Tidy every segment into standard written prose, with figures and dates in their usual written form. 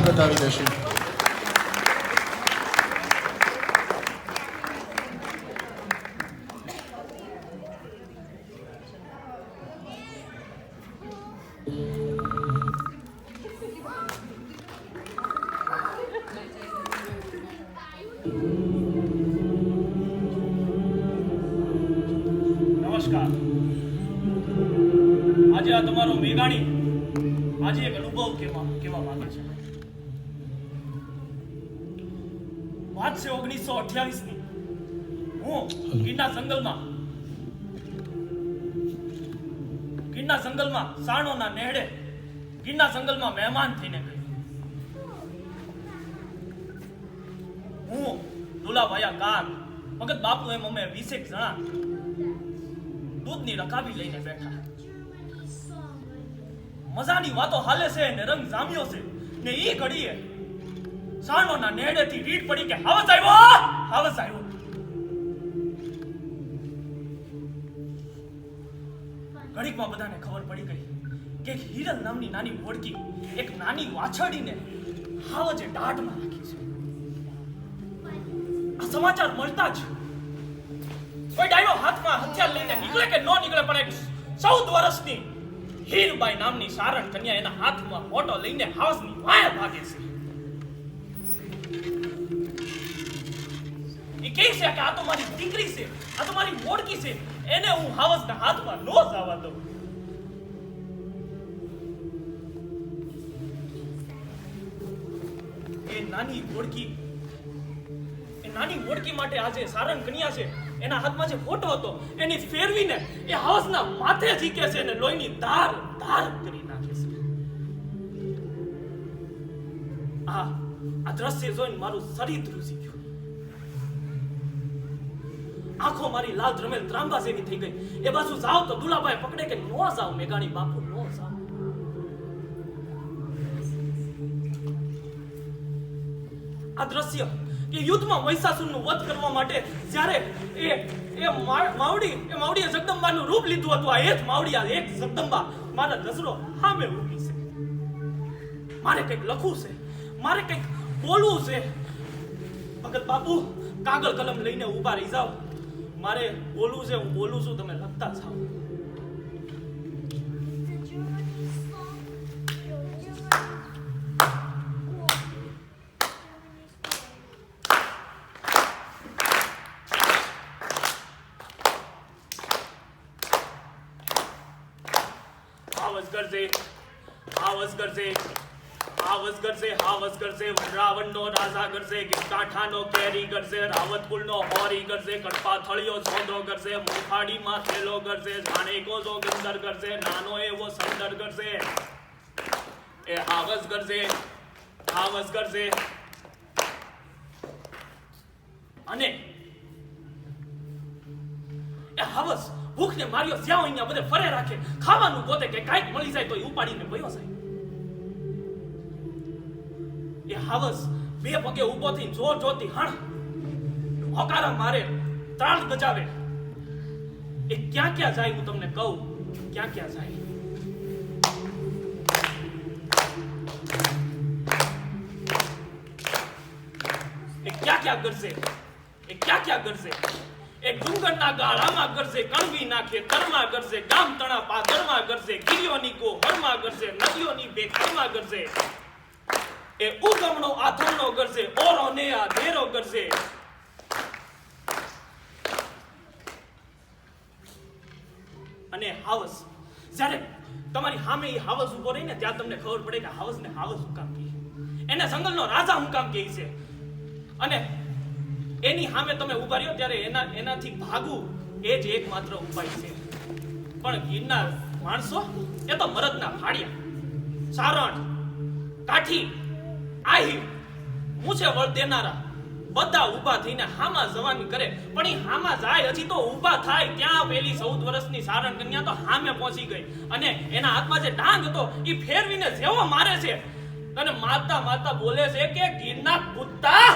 બતાવી દેશે. નમસ્કાર. આજે આ તમારો મેઘાણી આજે એક અનુભવ કેવા માંગે છે. વાત છે 1928 ની. હું ગીરના જંગલમાં સાણોના નેહડે ગીરના જંગલમાં મહેમાન થઈને ગઈ. હું દુલાભાયા કાર ભગત બાપુ એમ અમે 20 જણા દૂધની રકાબી લઈને બેઠા. મજાની વાતો હાલે છે ને રંગ જામ્યો છે ને ઈ ઘડીએ સાણોના નેડેથી રીડ પડી કે હાવસ આવ્યો. ઘડીકમાં બધાને ખબર પડી ગઈ કે હિરલ નામની નાની ઓળકી એક નાની વાછડીને હાવજે દાઢમાં રાખી છે. આ સમાચાર મળતા જ કોઈ ડાયો હાથમાં હથિયાર લઈને નીકળે કે ન નીકળે પણ એક 14 વર્ષની હીરબાઈ નામની સારણ કન્યા એના હાથમાં ફોટો લઈને હાવસની વાય ભાગે છે. એ કહે છે કે આ તો મારી દીકરી છે, આ તો મારી મોડકી છે, એને હું હાવસના હાથમાં ન જવા દઉં. એ નાની મોડકી માટે આજે સારણ કન્યા છે એના હાથમાં જે ફોટો હતો એની ફેરવીને એ હાવસના માથે ઝીકે છે અને લોહીની ધાર કરી નાખે છે. આ દ્રશ્ય જોઈને મારું શરીર ધ્રુજી ગયું. આંખો મારી લાલ દ્રમેલ ત્રાંબા જેવી થઈ ગઈ. એ બાજુ જાવ તો દુલાભાઈ પકડે કે નો જાવ મેઘાણી બાપુ, નો જાવ. આ દ્રશ્ય કે યુદ્ધમાં મહિષાસુરનું વધ કરવા માટે જ્યારે એ માવડીએ જગદંબાનું રૂપ લીધું હતું, આ એક માવડી, આ એક જગદંબા મારા નજરો સામે ઊભી છે. મારે કંઈક લખવું છે, મારે કંઈક બોલવું છે. ભગત બાપુ કાગળ કલમ લઈને ઊભા રહી જાઓ. મારે બોલવું છે, હું બોલું છું, તમે લખતા જાઓ. હાવસ કરશે વનરાવણનો રાજા કરશે, ગીરકાંઠાનો કેરી કરશે, રાવતકુળનો હોરી કરશે, કડપા થળિયો સોંદરો કરશે, મુખાડીમાં થેલો કરશે, જાણેકો જોગિંદર કરશે, નાનો એવો સંદર કરશે. એ હાવસ કરશે અને એ હાવસ ભૂખને માર્યો જ્યાં અહીંયા બધે ફરે રાખે, ખાવાનું ગોતે કે કાંઈક મળી જાય તો એ ઉપાડીને વયો જાય. એ હાવસ બે પગે ઊભો થઈ જોરથી હોકારા મારે, તાળ બજાવે. એ ક્યાં જાય હું તમને કહું, ક્યાં જાય. એ ક્યાં કરશે. એક ડુંગરના ગાળામાં કરશે, કણવી નાખે તરમાં કરશે, ગામ તણા પાદરમાં કરશે, ગીરીઓની ગોહરમાં કરશે, નદીઓની બેખરમાં કરશે. એ ઉગમણો આથમણો કરશે, ઓરો ને આ ધેરો કરશે. અને હાવસ જ્યારે તમારી સામે એ હાવસ ઉભો રહી ને ત્યાં તમને ખબર પડે કે હાવસને હાવસ હું કામ કહે, એને જંગલનો રાજા હું કામ કહે છે. અને એની સામે તમે ઉભા રહ્યો ત્યારે એનાથી ભાગવું એ જ એકમાત્ર ઉપાય છે. પણ ગીરના માણસો એ તો મરદના ફાડ્યા, સારણ, કાઠી, આહી, મૂછે વળ દેનારા બધા ઊભા થઈને હામાં જવાની કરે. પણ એ હામાં જાય હજી તો ઊભા થાય ત્યાં પેલી 14 વર્ષની સારણ કન્યા તો હામે પહોંચી ગઈ અને એના હાથમાં જે ડાંગ હતો એ ફેરવીને જેવો મારે છે અને મારતા બોલે છે કે ગીરના કુત્તા,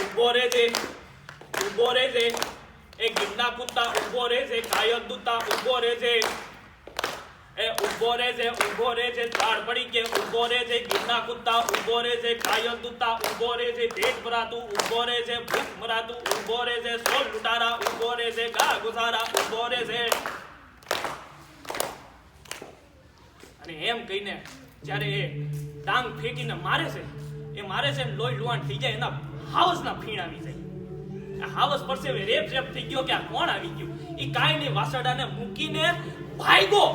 ઉભો રહેજે. એ ગિરનાર ગીરના કૂતા ઊભો રહેજે કાયર દૂતા ઊભો રહેજે એ ઊભો રહેજે ઝાડ પડી કે ઊભો રહેજે ગીરના કૂતા ઊભો રહેજે કાયર દૂતા ઊભો રહેજે પેટ ભરાતું ઊભો રહેજે ભૂખ મરાતું ઊભો રહેજે સોળ લૂંટારા ઊભો રહેજે ગા ગુજારા ઊભો રહેજે અને એમ કહીને જ્યારે એ ડાંગ ફેંકીને મારે છે ને લોહી લુહાણ થઈ જાય એના હાવસના ફીણ આવી જાય હાવસ પરસેવે રેપ થઈ ગયો કે આ કોણ આવી ગયું એ કાંઈ નહીં વાસડાને મૂકીને ભાગ્યો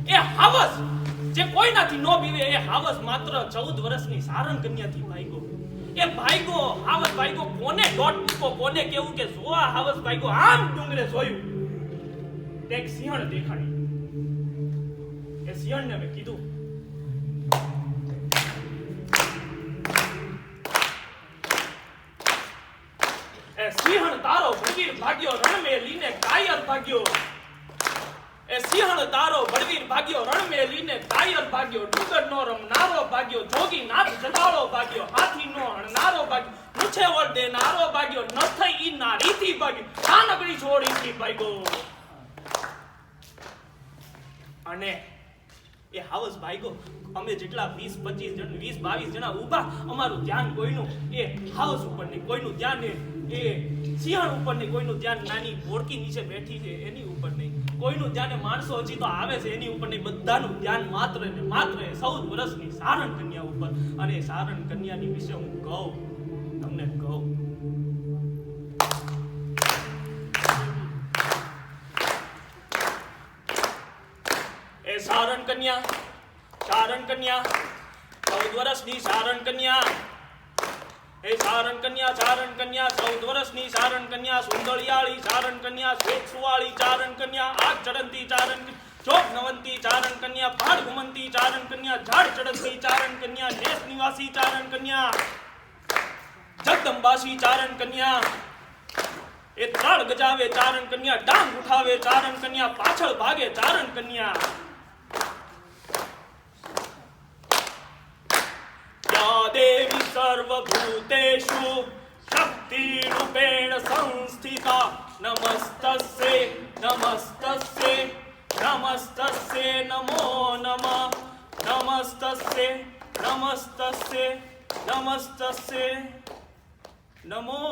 એ હાવસ જે કોઈનાથી નો બીવે એ હાવસ માત્ર 14 વર્ષની સારણ કન્યાથી ભાગ્યો એ ભાગ્યો હાવસ ભાગ્યો કોને દોટ મૂકો કોને કેવું કે જો આ હાવસ ભાગ્યો આમ ડુંગરે જોયું એક સિંહણ દેખાડી એ સિંહણને મેં કીધું સિંહણ તારો બળવીર ભાગ્યો રણ મે લીને કાયર ભાગ્યો એ સિંહણ તારો બળવીર ભાગ્યો રણ મે લીને કાયર ભાગ્યો ડુંગર નો રમનારો ભાગ્યો જોગી નાથ જટાળો ભાગ્યો હાથી નો હણનારો ભાગ્યો મૂછે વળ દેનારો ભાગ્યો ન થઈ ઈ નારીથી ભાગ્યો કાનગડી છોડીથી ભાગ્યો અને એ હાવસ ભાગ્યો અમે જેટલા 20-25 જણ 20-22 જણા ઊભા અમારું ધ્યાન કોઈનું એ હાવસ ઉપર નહીં કોઈનું ધ્યાન એ સિંહણ ઉપર નહીં કોઈનું ધ્યાન નાની ઓળકી નીચે બેઠી છે એની ઉપર નહીં કોઈનું ધ્યાન એ માણસો હજી તો આવે છે એની ઉપર નહીં બધાનું ધ્યાન માત્ર ને માત્ર 14 વર્ષની સારણ કન્યા ઉપર અને એ સારણ કન્યાની વિશે હું તમને કહું એ સારણ કન્યા 14 વર્ષની સારણ કન્યા એ સારણ કન્યા 14 વર્ષની સારણ કન્યા સુંદરિયાળી સારણ કન્યા શ્વેત સુવાળી ચારણ કન્યા આગ ચડંતી ચારણ ચોક નવંતી ચારણ કન્યા પહાડ ઘુમંતી ચારણ કન્યા ઝાડ ચડંતી ચારણ કન્યા નેસ નિવાસી ચારણ કન્યા જગદંબાસી ચારણ કન્યા એ ત્રાળ ગજાવે ચારણ કન્યા ડાંગ ઉઠાવે ચારણ કન્યા પાછળ ભાગે ચારણ કન્યા देवी सर्वभूतेषु शक्तिरूपेण संस्थिता नमस्तस्यै नमो नमः नमस्तस्यै नमो